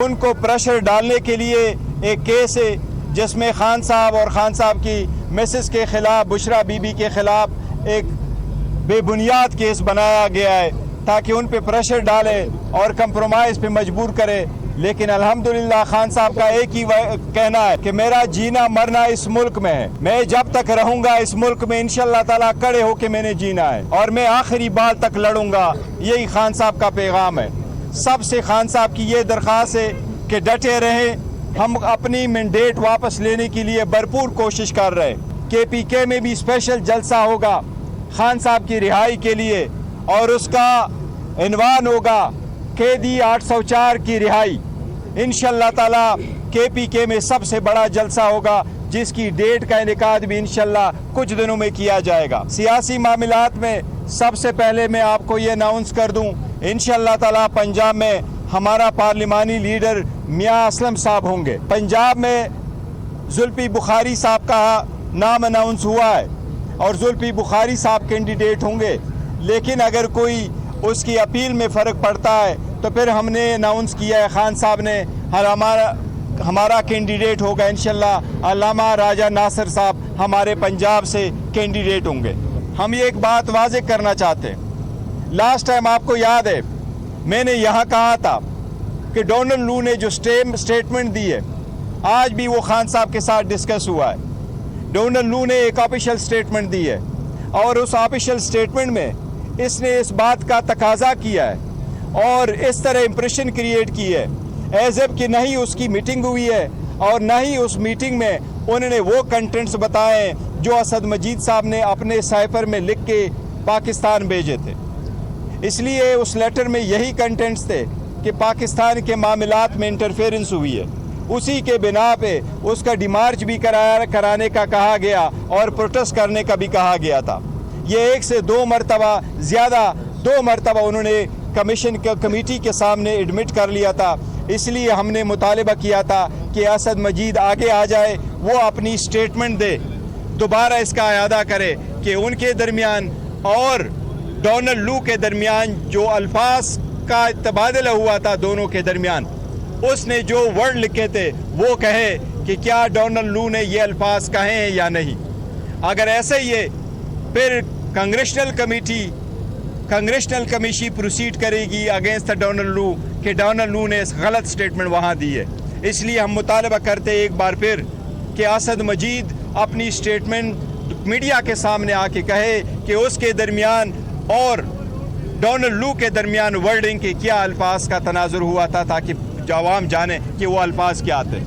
ان کو پریشر ڈالنے کے لیے ایک کیس ہے جس میں خان صاحب اور خان صاحب کی مسز کے خلاف بشرا بی بی کے خلاف ایک بے بنیاد کیس بنایا گیا ہے تاکہ ان پہ پریشر ڈالے اور کمپرومائز پہ مجبور کرے. لیکن الحمدللہ خان صاحب کا ایک ہی کہنا ہے کہ میرا جینا مرنا اس ملک میں ہے. میں جب تک رہوں گا اس ملک میں انشاءاللہ تعالیٰ کڑے ہو کے میں نے جینا ہے اور میں آخری بال تک لڑوں گا. یہی خان صاحب کا پیغام ہے. سب سے خان صاحب کی یہ درخواست ہے کہ ڈٹے رہیں. ہم اپنی مینڈیٹ واپس لینے کے لیے بھرپور کوشش کر رہے. کے پی کے میں بھی اسپیشل جلسہ ہوگا خان صاحب کی رہائی کے لیے اور اس کا عنوان ہوگا قیدی 804 کی رہائی. انشاءاللہ تعالیٰ کے پی کے میں سب سے بڑا جلسہ ہوگا جس کی ڈیٹ کا انعقاد بھی انشاءاللہ کچھ دنوں میں کیا جائے گا. سیاسی معاملات میں سب سے پہلے میں آپ کو یہ اناؤنس کر دوں انشاءاللہ تعالیٰ پنجاب میں ہمارا پارلیمانی لیڈر میاں اسلم صاحب ہوں گے. پنجاب میں زلفی بخاری صاحب کا نام اناؤنس ہوا ہے اور زلفی بخاری صاحب کینڈیڈیٹ ہوں گے. لیکن اگر کوئی اس کی اپیل میں فرق پڑتا ہے تو پھر ہم نے اناؤنس کیا ہے خان صاحب نے ہمارا کینڈیڈیٹ ہوگا انشاءاللہ علامہ راجہ ناصر صاحب ہمارے پنجاب سے کینڈیڈیٹ ہوں گے. ہم یہ ایک بات واضح کرنا چاہتے ہیں. لاسٹ ٹائم آپ کو یاد ہے میں نے یہاں کہا تھا کہ ڈونلڈ لو نے جو سٹیٹمنٹ دی ہے آج بھی وہ خان صاحب کے ساتھ ڈسکس ہوا ہے. ڈونلڈ لو نے ایک آفیشیل سٹیٹمنٹ دی ہے اور اس آفیشیل سٹیٹمنٹ میں اس نے اس بات کا تقاضا کیا ہے اور اس طرح امپریشن کریٹ کی ہے ایز ایف کہ نہ ہی اس کی میٹنگ ہوئی ہے اور نہ ہی اس میٹنگ میں انہوں نے وہ کنٹینٹس بتائے جو اسد مجید صاحب نے اپنے سائفر میں لکھ کے پاکستان بھیجے تھے. اس لیے اس لیٹر میں یہی کنٹینٹس تھے کہ پاکستان کے معاملات میں انٹرفیرنس ہوئی ہے. اسی کے بنا پہ اس کا ڈیمارچ بھی کرانے کا کہا گیا اور پروٹیسٹ کرنے کا بھی کہا گیا تھا. یہ 1 سے 2 مرتبہ زیادہ 2 مرتبہ انہوں نے کمیٹی کے سامنے ایڈمٹ کر لیا تھا. اس لیے ہم نے مطالبہ کیا تھا کہ اسد مجید آگے آ جائے, وہ اپنی سٹیٹمنٹ دے, دوبارہ اس کا اعادہ کرے کہ ان کے درمیان اور ڈونلڈ لو کے درمیان جو الفاظ کا تبادلہ ہوا تھا دونوں کے درمیان, اس نے جو ورڈ لکھے تھے وہ کہے کہ کیا ڈونلڈ لو نے یہ الفاظ کہے ہیں یا نہیں. اگر ایسے ہی ہے پھر کنگریشنل کمیشن پروسیڈ کرے گی اگینسٹ ڈونلڈ لو کہ ڈونلڈ لو نے غلط سٹیٹمنٹ وہاں دی ہے. اس لیے ہم مطالبہ کرتے ایک بار پھر کہ اسد مجید اپنی سٹیٹمنٹ میڈیا کے سامنے آ کے کہے کہ اس کے درمیان اور ڈونلڈ لو کے درمیان ورڈنگ کے کیا الفاظ کا تناظر ہوا تھا تاکہ عوام جانے کہ وہ الفاظ کیا تھے.